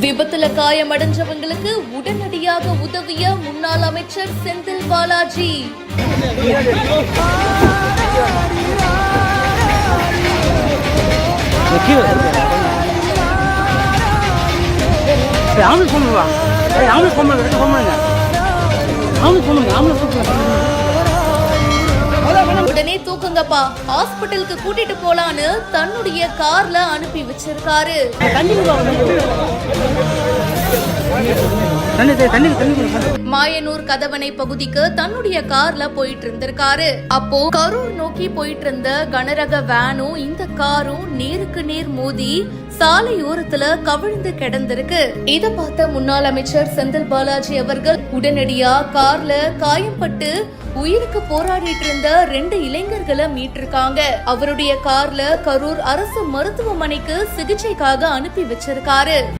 விபத்துல காயமடைஞ்சவங்களுக்கு உடனடியாக உதவிய முன்னாள் அமைச்சர் செந்தில் பாலாஜி. உடனே தூக்குங்கப்பா, ஹாஸ்பிட்டலுக்கு கூட்டிட்டு போலான்னு தன்னுடைய கார்ல அனுப்பி வச்சிருக்காரு. மாயனூர் கதவணை பகுதிக்கு தன்னுடைய கார்ல போயிட்டு இருந்திருக்காரு. அப்போ கரூர் நோக்கி போயிட்டு இருந்த கனரக வேனும் இந்த காரும் நேருக்கு நேர் மோதி சாலை ஓரத்துல கவிழ்ந்து கிடந்திருக்கு. இத பார்த்த முன்னாள் அமைச்சர் செந்தில் பாலாஜி அவர்கள் உடனடியா கார்ல காயம்பட்டு உயிருக்கு போராடிட்டு இருந்த 2 இளைஞர்களை மீட்டிருக்காங்க. அவருடைய கார்ல கரூர் அரசு மருத்துவமனைக்கு சிகிச்சைக்காக அனுப்பி வச்சிருக்காரு.